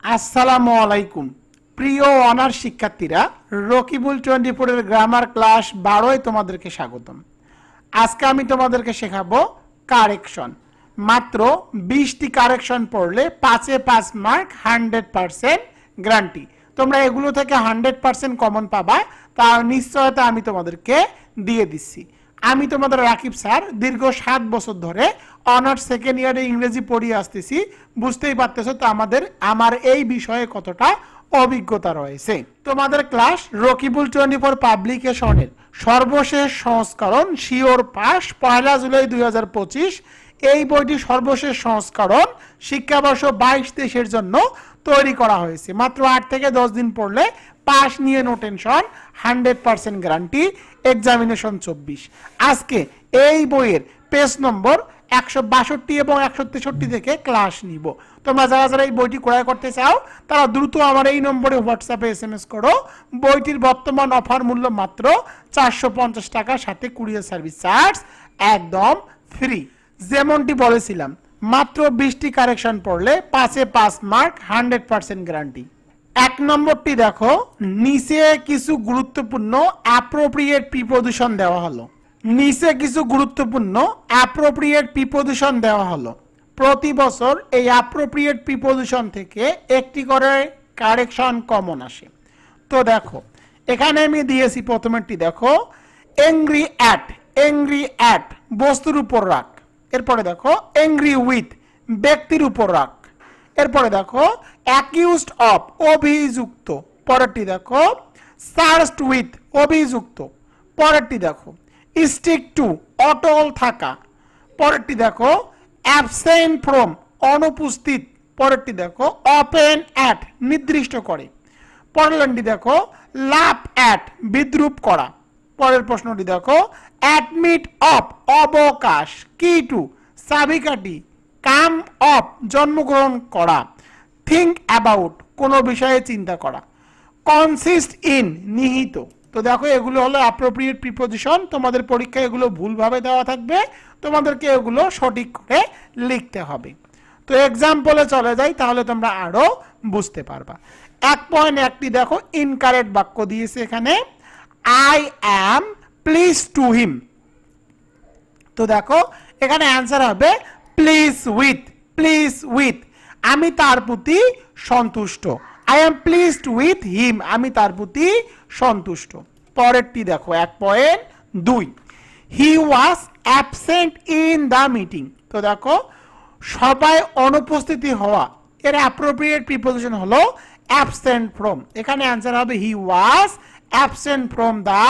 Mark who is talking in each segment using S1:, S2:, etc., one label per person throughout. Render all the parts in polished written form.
S1: আসসালামু আলাইকুম প্রিয় অনার্স শিক্ষার্থীরা, রকিবুল 24 এর গ্রামার ক্লাস 12 তোমাদেরকে স্বাগতম। আজকে আমি তোমাদেরকে শেখাবো কারেকশন। মাত্র 20টি কারেকশন পড়লে 5-এ 5 মার্ক, 100% গ্যারান্টি। তোমরা এগুলো থেকে 100% কমন পাবা, তার নিশ্চয়তা আমি তোমাদেরকে দিয়ে দিচ্ছি। আমি তোমাদের রাকিব স্যার, দীর্ঘ 7 বছর ধরে অনার্স সেকেন্ড ইয়ারে ইংরেজি পড়িয়ে আসতেছি। বুঝতেই পারতেছো তো আমার এই বিষয়ে কতটা অভিজ্ঞতা রয়েছে। তোমাদের ক্লাস রকিবুল 24 পাবলিকেশনের সর্বশেষ সংস্করণ শিওর পাস 1 জুলাই 2025। এই বইটি সর্বশেষ সংস্করণ শিক্ষাবর্ষ 22-23 জন্য তৈরি করা হয়েছে। মাত্র 8 থেকে 10 দিন পড়লে পাস নিয়ে নো টেনশন, 100% গ্যারান্টি, এক্সামিনেশন 24। আজকে এই বইয়ের পেজ নম্বর 162 এবং 163 থেকে ক্লাস নিব। তোমরা যারা এই বইটি ক্রয় করতে চাও তারা দ্রুত আমার এই নম্বরে হোয়াটসঅ্যাপে SMS করো। বইটির বর্তমান অফার মূল্য মাত্র 450 টাকা, সাথে কুরিয়ার সার্ভিস চার্জ একদম ফ্রি। যেমনটি বলেছিলাম, মাত্র 20টি কারেকশন পড়লে 5-এ 5 মার্ক, 100% গ্যারান্টি। 1 নম্বরটি দেখো, নিচে কিছু গুরুত্বপূর্ণ অ্যাপ্রোপ্রিয়েট প্রিপোজিশন দেওয়া হলো। নিচে কিছু গুরুত্বপূর্ণ অ্যাপ্রোপ্রিয়েট প্রিপোজিশন দেওয়া হলো। প্রতি বছর এই অ্যাপ্রোপ্রিয়েট প্রিপোজিশন থেকে একটি করে কারেকশন কমন আসে। তো দেখো, এখানে আমি দিয়েছি প্রথমেরটি দেখো, অ্যাংরি অ্যাট বস্তুর উপর রাখ। এরপরে দেখো অ্যাংরি উইথ ব্যক্তির উপর রাখ। এরপরে দেখো অ্যাকিউজড অফ অভিযুক্ত। পরেরটি দেখো চার্জড উইথ অভিযুক্ত। পরেরটি দেখো স্টিক টু অটল থাকা। পরেরটি দেখো অ্যাবসেন্ট ফ্রম অনুপস্থিত। পরেরটি দেখো ওপেন অ্যাট নির্দিষ্ট করে। পরের লাইনটি দেখো লাভ অ্যাট বিদ্রুপ করা। পরের প্রশ্নটি দেখো অ্যাডমিট অফ অবকাশ, কি টু চাবিকাঠি, কাম অফ জন্মগ্রহণ করা, থিঙ্ক অ্যাবাউট কোনো বিষয়ে চিন্তা করা, কনসিস্ট ইন নিহিত। তো দেখো এগুলো হলো অ্যাপ্রোপ্রিয়েট প্রিপোজিশন। তোমাদের পরীক্ষায় এগুলো ভুলভাবে দেওয়া থাকবে, তোমাদেরকে এগুলো সঠিক করে লিখতে হবে। তো এক্সাম্পলে চলে যাই, তাহলে তোমরা আরো বুঝতে পারবা। 1.1টি দেখো ইনকারেক্ট বাক্য দিয়েছে এখানে, I am please to him. তো দেখো এখানে অ্যান্সার হবে প্লিজ উইথ, আমি তার প্রতি সন্তুষ্ট। I am pleased with him, আমি তার প্রতি সন্তুষ্ট। পরেরটি দেখো 1.2, he was absent in the meeting. তো দেখো সবাই অনুপস্থিতি হওয়া, এর অ্যাপ্রোপ্রিয়েট প্রিপোজিশন হলো অ্যাবসেন্ট ফ্রম। এখানে অ্যান্সার হবে he was absent from the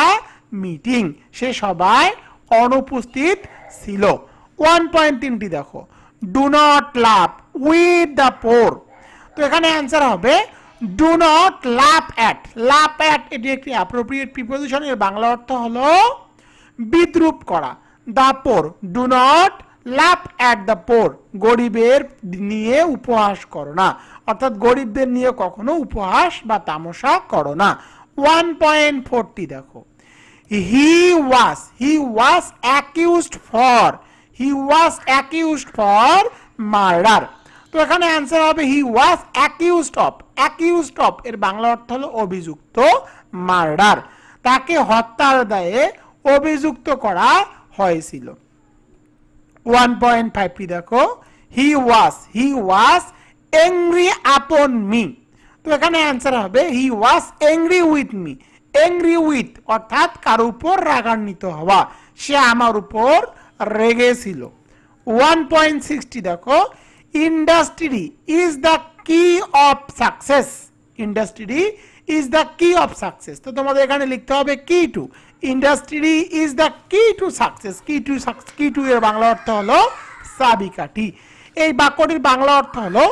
S1: meeting, সে সবাই অনুপস্থিত ছিল। 1.3টি দেখো, do not love with the poor. তো এখানে অ্যান্সার হবে ডু নট লাভ অ্যাট। এটি একটি অ্যাপ্রোপ্রিয়েট প্রিপোজিশন, এর বাংলা অর্থ হলো বিদ্রুপ করা। The poor, do not love at the poor, গরিবের নিয়ে উপহাস করো না, অর্থাৎ গরিবদের নিয়ে কখনো উপহাস বা তামাশা করো না। 1.4টি দেখো, হি ওয়াজ অ্যাকিউজড ফর মার্ডার। তো এখানে অ্যান্সার হবে হি ওয়াজ অ্যাকিউজড অফ, এর বাংলা অর্থ হলো অভিযুক্ত, মার্ডার, তাকে হত্যার দায়ে অভিযুক্ত করা হয়েছিল। 1.5টি দেখো, হি ওয়াজ অ্যাংরি আপন মি। তো এখানে অ্যান্সার হবে he was angry with me. Angry with অর্থাৎ কারো উপর রাগান্বিত হওয়া, সে আমার উপর রেগেছিল। 1.6টি দেখো, ইন্ডাস্ট্রি ইজ দ্য কি অফ সাকসেস। তো তোমাদের এখানে লিখতে হবে কি টু। ইন্ডাস্ট্রি ইজ দ্য কি টু সাকসেস। কি টু এর বাংলা অর্থ হলো চাবিকাঠি। এই বাক্যটির বাংলা অর্থ হলো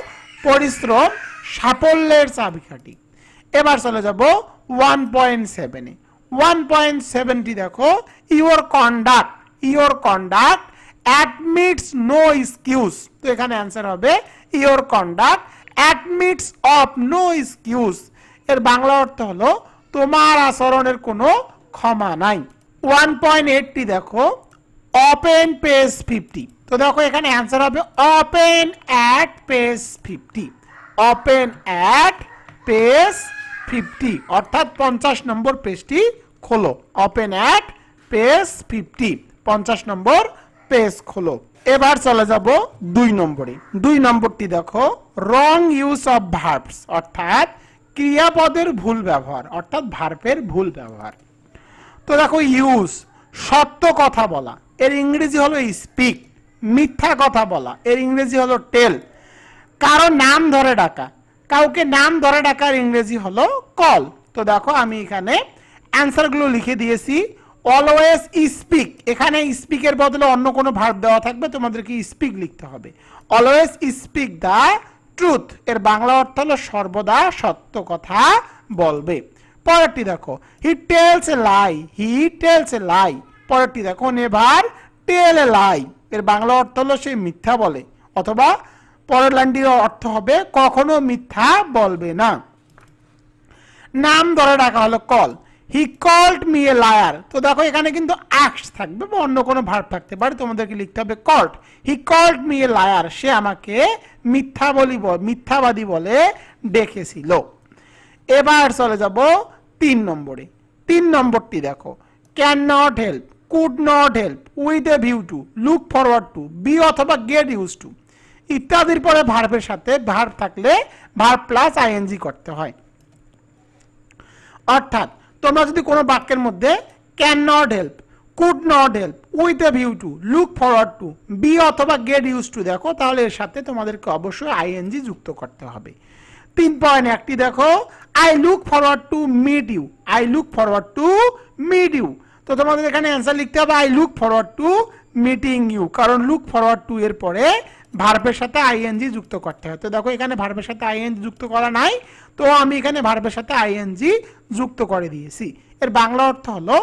S1: পরিশ্রম সাফল্যের চাবিকাঠি। এবার চলে যাব 1.7-এ। 1.7টি দেখো, your conduct admits no excuse. তো এখানে অ্যান্সার হবে your conduct admits of no excuse, এর বাংলা অর্থ হলো তোমার আচরণের কোনো ক্ষমা নাই। 1.8টি দেখো, ওপেন পেজ 50। তো দেখো এখানে অ্যান্সার হবে open at page 50। Open at page 50, অর্থাৎ 50 নম্বর পেজটি খোলো। Open at page 50, 50 number page খোলো। এবার চলে যাব 2 নম্বরে। 2 নম্বরটি দেখো, রং ইউজ অফ ভার্বস, অর্থাৎ ক্রিয়াপদের ভুল ব্যবহার, অর্থাৎ ভার্বের ভুল ব্যবহার। তো দেখো, ইউজ সত্য কথা বলা, এর ইংরেজি হলো স্পিক। মিথ্যা কথা বলা, এর ইংরেজি হলো টেল। কারো নাম ধরে ডাকা, কাউকে নাম ধরে ডাকার ইংরেজি হলো কল। তো দেখো, আমি এখানে অ্যান্সারগুলো লিখে দিয়েছি। অলওয়েজ স্পিক, এখানে স্পিকের বদলে অন্য কোনো ভার্ব দেওয়া থাকবে, তোমাদেরকে স্পিক লিখতে হবে। অলওয়েজ স্পিক দ্য ট্রুথ, এর বাংলা অর্থ হলো সর্বদা সত্য কথা বলবে। পরেরটি দেখো, he tells a lie, he tells a লাই। পরেরটি দেখো, নেভার টেল এ লাই, এর বাংলা অর্থ হলো সে মিথ্যা বলে, অথবা পরের লাইনটির অর্থ হবে কখনো মিথ্যা বলবে না। নাম ধরে ডাকা হলো call. He called me a liar. তো দেখো, এখানে কিন্তু অ্যাক্ট থাকবে বা অন্য কোনো ভার্ব থাকতে পারে, তোমাদেরকে লিখতে হবে called. He called me a liar, সে আমাকে মিথ্যাবাদী বলে ডেকেছিল। এবার চলে যাব 3 নম্বরে। 3 নম্বরটি দেখো, can not help, could not help, with a view to, look forward to, be অথবা গেট ইউজ টু ইত্যাদির পরে ভার্বের সাথে ভার্ব থাকলে ভার্ব প্লাস আইএনজি করতে হয়। অর্থাৎ তোমরা যদি কোনো বাক্যের মধ্যে can not help, could not help, with a view to, look forward to, be অথবা গেট ইউজ টু দেখো, তাহলে এর সাথে তোমাদেরকে অবশ্যই আইএনজি যুক্ত করতে হবে। 3.1টি দেখো, I look forward to meet you, I look forward to meet you. তো তোমাদের এখানে অ্যান্সার লিখতে হবে I look forward to meeting you, কারণ লুক ফরওয়ার্ড টু এর পরে ভার্বের সাথে আইএনজি যুক্ত করতে হয়। তো দেখো, এখানে ভার্বের সাথে আইএনজি যুক্ত করা নাই, তো আমি এখানে ভার্বের সাথে আইএনজি যুক্ত করে দিয়েছি। এর বাংলা অর্থ হলো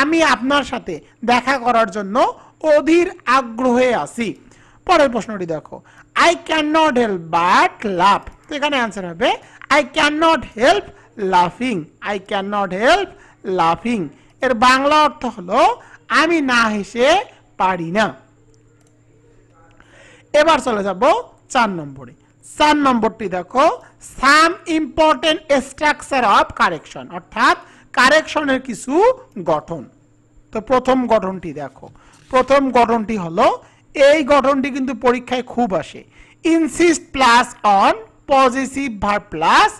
S1: আমি আপনার সাথে দেখা করার জন্য অধীর আগ্রহে আছি। পরের প্রশ্নটি দেখো, I can not help but লাফ। তো এখানে অ্যান্সার হবে আই ক্যান নট হেল্প লাফিং, আই ক্যান নট হেল্প লাফিং। এর বাংলা অর্থ হলো আমি না হেসে পারি না। এবার চলে যাব 4 নম্বরে। 4 নম্বরটি দেখো, some important structure of correction, অর্থাৎ কারেকশনের কিছু গঠন। তো প্রথম গঠনটি দেখো, প্রথম গঠনটি হলো, এই গঠনটি কিন্তু পরীক্ষায় খুব আসে, insist plus on positive verb plus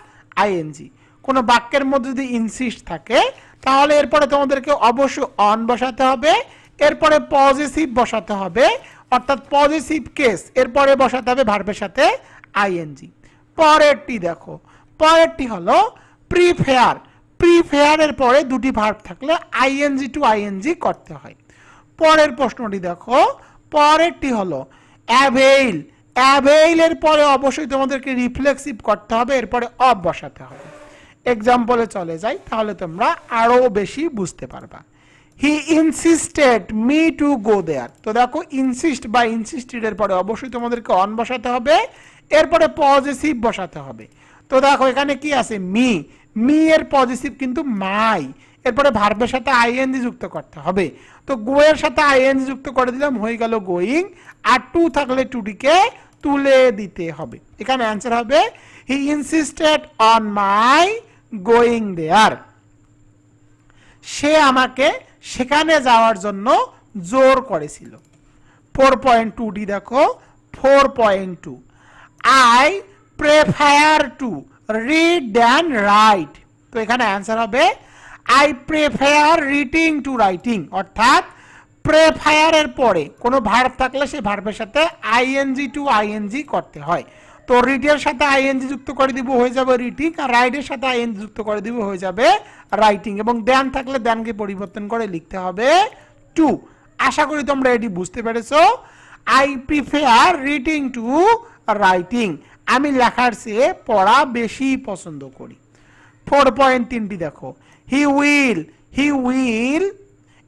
S1: ING. কোনো বাক্যের মধ্যে যদি ইনসিস্ট থাকে তাহলে এরপরে তোমাদেরকে অবশ্যই অন বসাতে হবে, এরপরে পজিটিভ বসাতে হবে, অর্থাৎ পজিটিভ কেস, এরপরে বসাতে হবে ভার্বের সাথে আইএনজি। পরেরটি দেখো, পরেরটি হলো প্রিফেয়ার। প্রিফেয়ারের পরে দুটি ভার্ব থাকলে আইএনজি টু আইএনজি করতে হয়। পরের প্রশ্নটি দেখো, পরেরটি হলো অ্যাভেইল। অ্যাভেইলের পরে অবশ্যই তোমাদেরকে রিফ্লেক্সিভ করতে হবে, এরপরে অফ বসাতে হবে। এক্সাম্পলে চলে যাই, তাহলে তোমরা আরো বেশি বুঝতে পারবা। He insisted me to go there. তো দেখো, ইনসিস্ট বা ইনসিস্টেড এর পরে অবশ্যই তোমাদেরকে অন বসাতে হবে, এরপরে পজিটিভ বসাতে হবে। তো দেখো, এখানে কি আছে, মি, মি এর পজিটিভ কিন্তু মাই, এরপরে ভার্বের সাথে আইএনজি যুক্ত করতে হবে। তো গো এর সাথে আইএনজি যুক্ত করে দিলাম, হয়ে গেল গোয়িং, আর টু থাকলে টুটিকে তুলে দিতে হবে। এখানে অ্যান্সার হবে he insisted on my going there. সে আমাকে সেখানে যাওয়ার জন্য জোর করেছিল। 4.2টি দেখো, 4.2 I prefer to read than write. তো এখানে অ্যান্সার হবে I prefer reading to writing, অর্থাৎ প্রেফায়ারের পরে কোনো ভার্ব থাকলে সেই ভার্বের সাথে আইএনজি টু আইএনজি করতে হয়। তো রিডের সাথে আইএনজি যুক্ত করে দিব, হয়ে যাবে রিডিং, আর রাইডের সাথে আইএনজি যুক্ত করে দিব, হয়ে যাবে রাইটিং, এবং দেন থাকলে দেনকে পরিবর্তন করে লিখতে হবে টু। আশা করি তোমরা এটি বুঝতে পেরেছো। I prefer reading to writing, আমি লেখার চেয়ে পড়া বেশি পছন্দ করি। 4.3টি দেখো, he will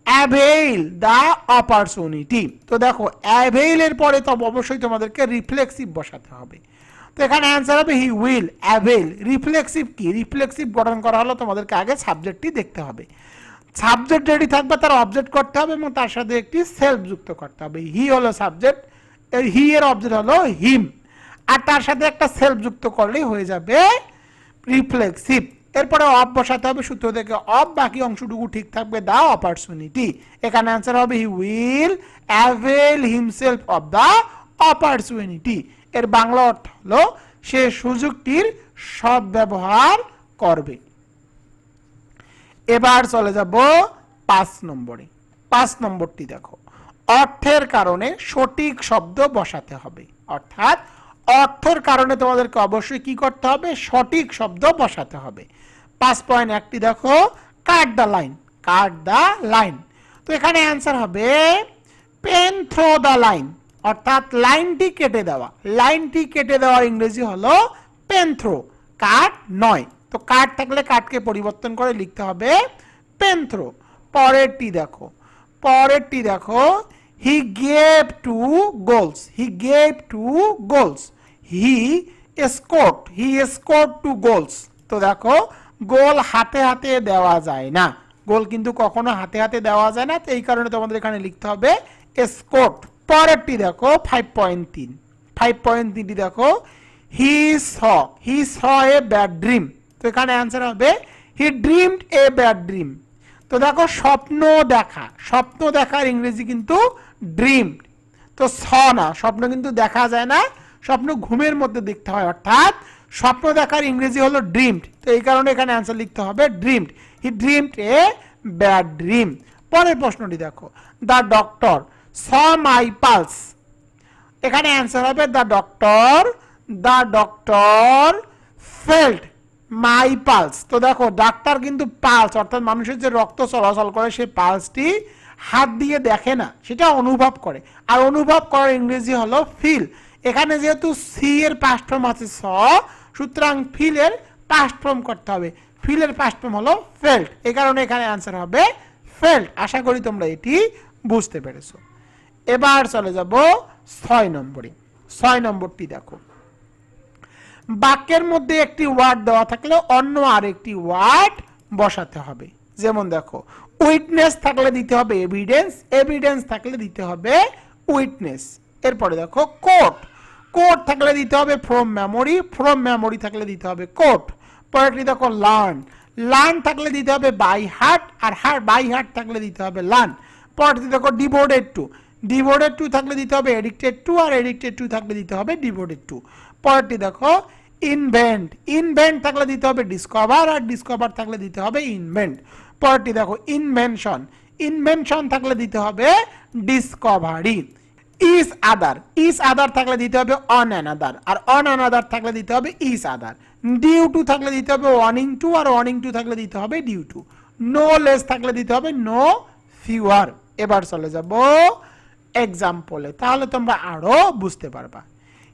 S1: avail the opportunity. তো দেখো, অ্যাভেইল এর পরে তো অবশ্যই তোমাদেরকে রিফ্লেক্সিভ বসাতে হবে। তো এখানে অ্যান্সার হবে হি উইল অ্যাভেইল। রিফ্লেক্সিভ কি, রিফ্লেক্সিভ গঠন করা হলো তোমাদেরকে আগে সাবজেক্টটি দেখতে হবে, সাবজেক্ট রেডি থাকবে, তার অবজেক্ট করতে হবে এবং তার সাথে একটি সেলফ যুক্ত করতে হবে। হি হলো সাবজেক্ট, হি এর অবজেক্ট হলো হিম, আর তার সাথে একটা সেলফ যুক্ত করলেই হয়ে যাবে রিফ্লেক্সিভ। এরপরে অফ বসাতে হবে, সূত্র থেকে অফ, বাকি অংশটুকু ঠিক থাকবে, দা অপরচুনিটি। এখানে অ্যান্সার হবে he will avail himself of the opportunity. এর বাংলা অর্থ হলো সে সুযোগটির সদ্ব্যবহার করবে। এবার চলে যাব 5 নম্বরে। 5 নম্বরটি দেখো, অর্থের কারণে সঠিক শব্দ বসাতে হবে। অর্থাৎ অর্থের কারণে তোমাদেরকে অবশ্যই কি করতে হবে, সঠিক শব্দ বসাতে হবে। 5.1টি দেখো, cut the line, cut the line. তো এখানে অ্যান্সার হবে পেন থ্রো দ্য লাইন, অর্থাৎ লাইনটি কেটে দেওয়া। লাইনটি কেটে দেওয়ার ইংরেজি হলো পেন থ্রো, কাট নয়। তো কাট থাকলে কাটকে পরিবর্তন করে লিখতে হবে পেন থ্রো। পরেরটি দেখো, পরেরটি দেখো, he gave two goals, he gave two goals, he scored two goals. তো দেখো গোল হাতে হাতে দেওয়া যায় না, গোল কিন্তু কখনো হাতে হাতে দেওয়া যায় না, তো এই কারণে তোমাদের এখানে লিখতে হবে স্কোরড। পরেরটি দেখো 5.3, 5.3টি দেখো, হি স এ ব্যাড ড্রিম। তো এখানে অ্যান্সার হবে হি ড্রিমড এ ব্যাড ড্রিম। তো দেখো স্বপ্ন দেখা, স্বপ্ন দেখার ইংরেজি কিন্তু ড্রিমড। তো না, স্বপ্ন কিন্তু দেখা যায় না, স্বপ্ন ঘুমের মধ্যে দেখতে হয়, অর্থাৎ স্বপ্ন দেখার ইংরেজি হলো ড্রিমড। তো এই কারণে এখানে অ্যান্সার লিখতে হবে dreamed, he dreamed a bad dream. পরের প্রশ্নটি দেখো, the doctor saw my pulse. এখানে অ্যান্সার হবে the doctor felt my pulse. তো দেখো ডাক্তার কিন্তু পালস, অর্থাৎ মানুষের যে রক্ত চলাচল করে সেই পালসটি হাত দিয়ে দেখে না, সেটা অনুভব করে। আর অনুভব করার ইংরেজি হলো ফিল। এখানে যেহেতু সি এর পাস্ট ফর্ম আছে স, সুতরাং ফিল এর পাস্ট ফর্ম করতে হবে, ফিল এর পাস্ট ফর্ম হলো ফেল্ট। এই কারণে এখানে অ্যান্সার হবে ফেল্ট। আশা করি তোমরা এটি বুঝতে পেরেছো। এবার চলে যাব 6 নম্বরে। 6 নম্বরটি দেখো, বাক্যের মধ্যে একটি ওয়ার্ড দেওয়া থাকলে অন্য আরেকটি ওয়ার্ড বসাতে হবে। যেমন দেখো, উইটনেস থাকলে দিতে হবে এভিডেন্স, এভিডেন্স থাকলে দিতে হবে উইটনেস। এরপরে দেখো কোট, কোট থাকলে দিতে হবে ফ্রম মেমোরি, ফ্রম মেমোরি থাকলে দিতে হবে কোট। পরেরটি দেখো লার্ন, লার্ন থাকলে দিতে হবে বাই হার্ট, আর বাই হার্ট থাকলে দিতে হবে লার্ন। পরেরটি দেখো ডিভোটেড টু, ডিভোটেড টু থাকলে দিতে হবে এডিক্টেড টু, আর এডিক্টেড টু থাকলে দিতে হবে ডিভোটেড টু। পরেরটি দেখো ইনভেন্ট, ইনভেন্ট থাকলে দিতে হবে ডিসকভার, আর ডিসকভার থাকলে দিতে হবে ইনভেন্ট। পরেরটি দেখো ইনভেনশন, ইনভেনশন থাকলে দিতে হবে discovery. Is other, is other থাকলে দিতে হবে অন অ্যানাদার, আর অন অ্যানাদার থাকলে দিতে হবে ইজ আদার। ডিউ টু থাকলে দিতে হবে ওয়ার্নিং টু, আর ওয়ার্নিং টু থাকলে দিতে হবে ডিউ টু। নো লেস থাকলে দিতে হবে নো ফিউয়ার। এবার চলে যাব এক্সাম্পলে, তাহলে তোমরা আরো বুঝতে পারবা।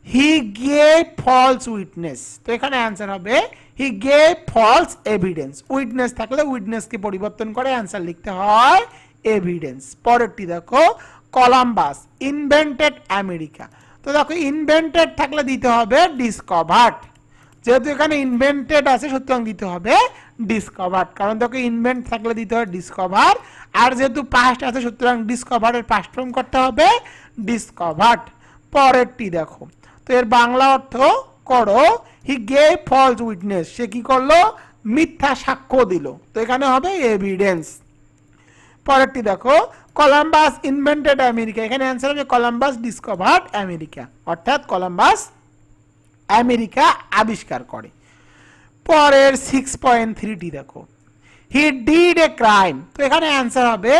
S1: He gave false witness. তো এখানে অ্যান্সার হবে he gave false evidence. Witness থাকলে উইটনেসকে পরিবর্তন করে অ্যান্সার লিখতে হয় এভিডেন্স। পরেরটি দেখো কলাম্বাস ইনভেন্টেড আমেরিকা। তো দেখো ইনভেন্টেড থাকলে দিতে হবে ডিসকভার্ড, যেহেতু এখানে ইনভেন্টেড আছে সুতরাং দিতে হবে ডিসকভার্ড, কারণ দেখো ইনভেন্ট থাকলে দিতে হয় ডিসকভার, আর যেহেতু পাস্ট আছে সুতরাং ডিসকভারের পাস্ট ফর্ম করতে হবে ডিসকভার্ড। পরেরটি দেখো, তো এর বাংলা অর্থ করো হি গেভ ফলস উইটনেস, সে কি করলো মিথ্যা সাক্ষ্য দিল, তো এখানে হবে এভিডেন্স। পরেরটি দেখো কলাম্বাস ইনভেন্টেড আমেরিকা, এখানে অ্যান্সার হবে কলাম্বাস ডিসকভার্ড আমেরিকা, অর্থাৎ কলাম্বাস আমেরিকা আবিষ্কার করে। পরের 6.3টি দেখো, হি ডিড এ ক্রাইম। তো এখানে অ্যান্সার হবে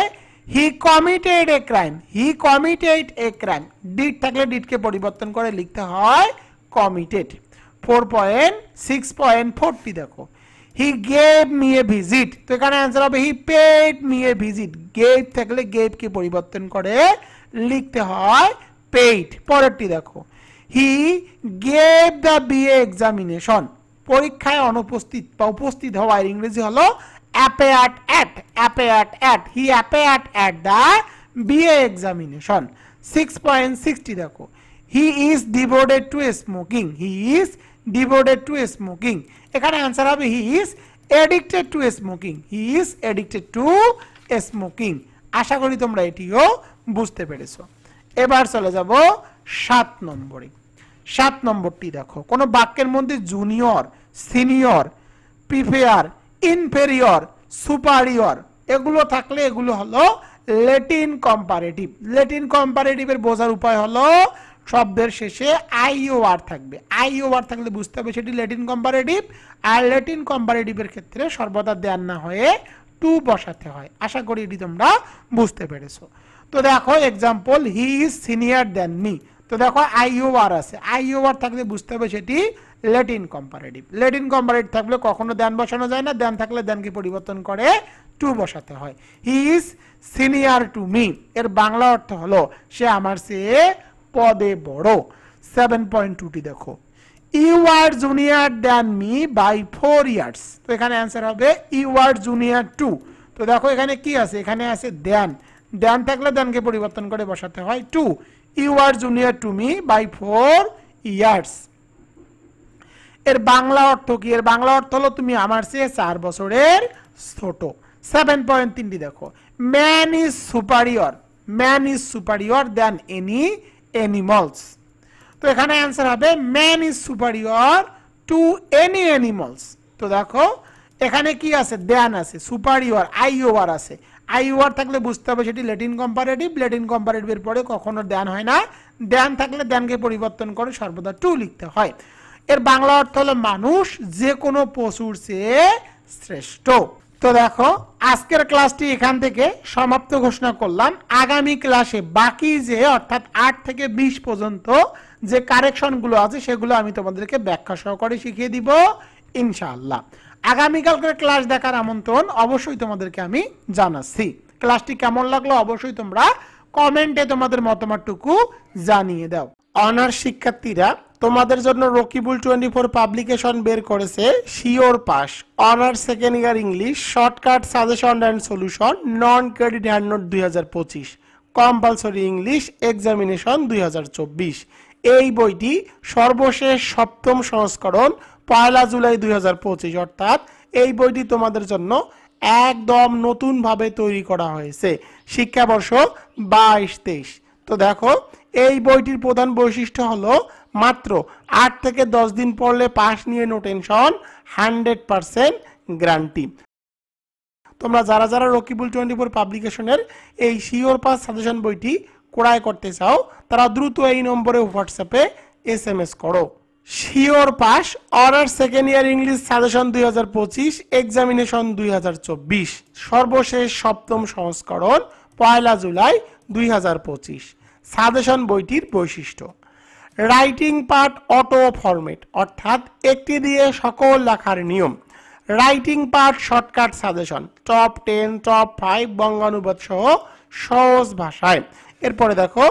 S1: he committed a crime, he committed a crime. Did থাকলে ডিডকে পরিবর্তন করে লিখতে হয় কমিটেড। 4.6.4টি দেখো, he gave me a visit. তো এখানে অ্যান্সার হবে he paid me a visit. Gave থাকলে গেভকে পরিবর্তন করে লিখতে হয় পেইড। পরেরটি দেখো, he gave the BA examination. পরীক্ষায় অনুপস্থিত বা উপস্থিত হওয়ার ইংরেজি হলো appeared at, appeared at, he appeared at the BA examination. 6.6টি দেখো, হি is devoted to smoking, he is devoted to smoking. এখানে অ্যান্সার হবে he is addicted to smoking, he is addicted to smoking. আশা করি তোমরা এটিও বুঝতে পেরেছো। এবার চলে যাব 7 নম্বরে। 7 নম্বরটি দেখো, কোন বাক্যের মধ্যে junior, senior, prefer, inferior, superior এগুলো থাকলে এগুলো হলো ল্যাটিন কম্পারেটিভ। ল্যাটিন কম্পারেটিভের বোঝার উপায় হলো শব্দের শেষে আইওআর থাকবে। আইওআর থাকলে বুঝতে হবে সেটি ল্যাটিন কম্পারেটিভ। আর ল্যাটিন কম্পারেটিভের ক্ষেত্রে সর্বদা দেন না হয়ে টু বসাতে হয়। আশা করি এটি তোমরা বুঝতে পেরেছো। তো দেখো example, he is senior than me. তো দেখো আইওআর আছে, আইওআর থাকলে বুঝতে হবে সেটি ল্যাটিন কম্পারেটিভ। ল্যাটিন কম্পারেটিভ থাকলে কখনো দেন বসানো যায় না, দেন থাকলে দেনকে পরিবর্তন করে টু বসাতে হয়। He is senior to me এর বাংলা অর্থ হলো সে আমার চেয়ে পদে বড়। 7.2টি দেখো, you are junior then me by 4 years. তো এখানে অ্যান্সার হবে ইউ আর জুনিয়র টু। তো দেখো এখানে কি আছে, এখানে আছে দেন, দেন থাকলে দেনকে পরিবর্তন করে বসাতে হয় to. You are junior to me by 4 years এর বাংলা অর্থ কি? এর বাংলা অর্থ হলো তুমি আমার চেয়ে 4 বছরের ছোট। 7.3টি দেখো, man is superior, man is superior than any animals. তো এখানে অ্যান্সার হবে man is superior to any animals. তো দেখো এখানে কি আছে, দেন আছে, সুপারিয়র আইওআর আছে। আইওআর থাকলে বুঝতে হবে সেটি ল্যাটিন কম্পারেটিভ। ল্যাটিন কম্পারেটিভের পরে কখনো দেন হয় না, দেন থাকলে দেনকে পরিবর্তন করে সর্বদা টু লিখতে হয়। এর বাংলা অর্থ হলো মানুষ যে কোনো পশুর চেয়ে শ্রেষ্ঠ। তো দেখো আজকের ক্লাসটি এখান থেকে সমাপ্ত ঘোষণা করলাম। আগামী ক্লাসে বাকি যে অর্থাৎ 8 থেকে 20 পর্যন্ত যে কারেকশনগুলো আছে সেগুলো আমি তোমাদেরকে ব্যাখ্যা সহকারে শিখিয়ে দিব ইনশাআল্লাহ। আগামীকালকের ক্লাস দেখার আমন্ত্রণ অবশ্যই তোমাদেরকে আমি জানাচ্ছি। ক্লাসটি কেমন লাগলো অবশ্যই তোমরা কমেন্টে তোমাদের মতামতটুকু জানিয়ে দাও। অনার্স শিক্ষার্থীরা তোমাদের জন্য রকিবুল 24 পাবলিকেশন বের করেছে sure pass honours second year English shortcut suggestion and solution non credit hand note 2025 compulsory English examination 2024। এই বইটি সর্বশেষ 7ম সংস্করণ 1 জুলাই 2025, অর্থাৎ এই বইটি তোমাদের জন্য একদম নতুনভাবে তৈরি করা হয়েছে শিক্ষাবর্ষ 22-23। তো দেখো এই বইটির প্রধান বৈশিষ্ট্য হলো মাত্র 8 থেকে 10 দিন পড়লে পাস নিয়ে নো টেনশন, 100% গ্যারান্টি। তোমরা যারা যারা রকিবুল 24 পাবলিকেশনের এই শিওর পাস সাজেশন বইটি ক্রয় করতে চাও তারা দ্রুত এই নম্বরে হোয়াটসঅ্যাপে SMS করো। Sure pass honours second year English suggestion 2025 examination 2024 সর্বশেষ 7ম সংস্করণ 1 জুলাই 2025। সাজেশন বইটির বৈশিষ্ট্য, রাইটিং পার্ট অটো ফরম্যাট অর্থাৎ একটি দিয়ে সকল লেখার নিয়ম। Writing part shortcut suggestion top 10 top 5 বঙ্গানুবাদ সহ সহজ ভাষায়। এরপরে দেখো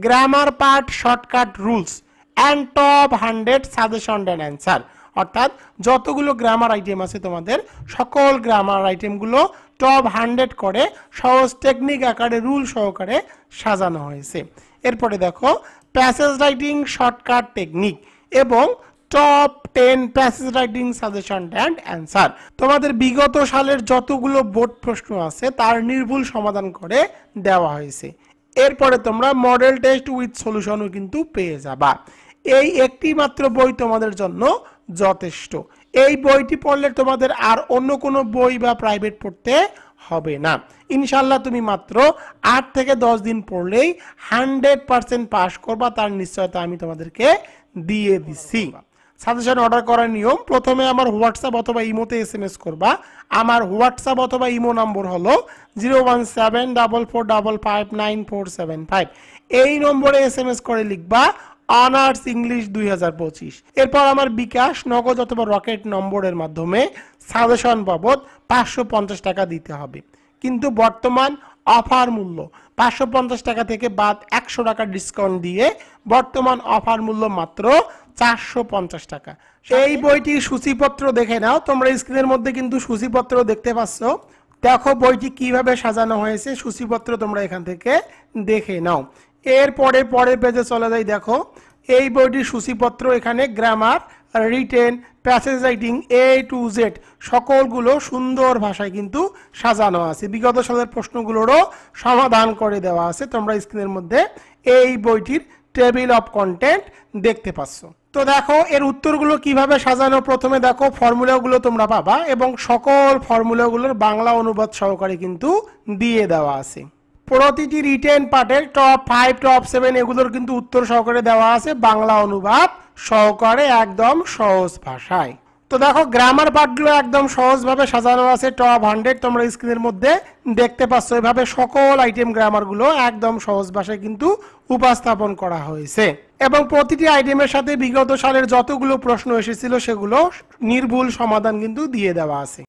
S1: grammar part shortcut rules and top 100 suggestion and answer, অর্থাৎ যতগুলো গ্রামার আইটেম আছে তোমাদের সকল গ্রামার আইটেমগুলো টপ 100 করে সহজ টেকনিক আকারে রুল সহকারে সাজানো হয়েছে। এরপরে দেখো প্যাসেজ রাইটিং শর্টকাট টেকনিক এবং top 10 passage writing suggestion and answer. তোমাদের বিগত সালের যতগুলো বোর্ড প্রশ্ন আছে তার নির্ভুল সমাধান করে দেওয়া হয়েছে। এরপরে তোমরা মডেল টেস্ট উইথ সলিউশনও কিন্তু পেয়ে যাবা। এই একটি মাত্র বই তোমাদের জন্য যথেষ্ট। এই বইটি পড়লে তোমাদের আর অন্য কোনো বই বা প্রাইভেট পড়তে হবে না। ইনশাআল্লাহ তুমি মাত্র 8 থেকে 10 দিন পড়লেই 100% পাস করবা, তার নিশ্চয়তা আমি তোমাদেরকে দিয়ে দিচ্ছি। সাজেশন অর্ডার করার নিয়ম, প্রথমে আমার হোয়াটসঅ্যাপ অথবা ইমোতে SMS করবা। আমার হোয়াটসঅ্যাপ অথবা ইমো নম্বর হলো 01744559475। এই নম্বরে SMS করে লিখবা অনার্স ইংলিশ 2025। এরপর আমার বিকাশ, নগদ অথবা রকেট নম্বরের মাধ্যমে সাজেশন বাবদ 550 টাকা দিতে হবে। কিন্তু বর্তমান অফার মূল্য 550 টাকা থেকে বাদ 100 টাকা ডিসকাউন্ট দিয়ে বর্তমান অফার মূল্য মাত্র 450 টাকা। এই বইটির সূচিপত্র দেখে নাও, তোমরা স্ক্রিনের মধ্যে কিন্তু সূচিপত্র দেখতে পাচ্ছ। দেখো বইটি কিভাবে সাজানো হয়েছে, সূচিপত্র তোমরা এখান থেকে দেখে নাও। এরপরে পরের পেজে চলে যাই। দেখো এই বইটির সূচিপত্র, এখানে grammar, written, passage writing A to Z সকলগুলো সুন্দর ভাষায় কিন্তু সাজানো আছে। বিগত সালের প্রশ্নগুলোরও সমাধান করে দেওয়া আছে। তোমরা স্ক্রিনের মধ্যে এই বইটির টেবিল অফ কন্টেন্ট দেখতে পাচ্ছ। তো দেখো এর উত্তরগুলো কিভাবে সাজানো, প্রথমে দেখো ফর্মুলাগুলো তোমরা পাবা এবং সকল ফর্মুলাগুলোর বাংলা অনুবাদ সহকারে কিন্তু দিয়ে দেওয়া আছে। প্রতিটি রিটেন পার্টের টপ 5 টপ 7 এগুলোর কিন্তু উত্তর সহকারে দেওয়া আছে বাংলা অনুবাদ সহকারে একদম সহজ ভাষায়। তো দেখো গ্রামার পার্টগুলো একদম সহজভাবে সাজানো আছে। টপ 100 তোমরা স্ক্রিনের মধ্যে দেখতে পাচ্ছ, এভাবে সকল আইটেম গ্রামারগুলো একদম সহজ ভাষায় কিন্তু উপস্থাপন করা হয়েছে এবং প্রতিটি আইটেমের সাথে বিগত সালের যতগুলো প্রশ্ন এসেছিল সেগুলো নির্ভুল সমাধান কিন্তু দিয়ে দেওয়া আছে।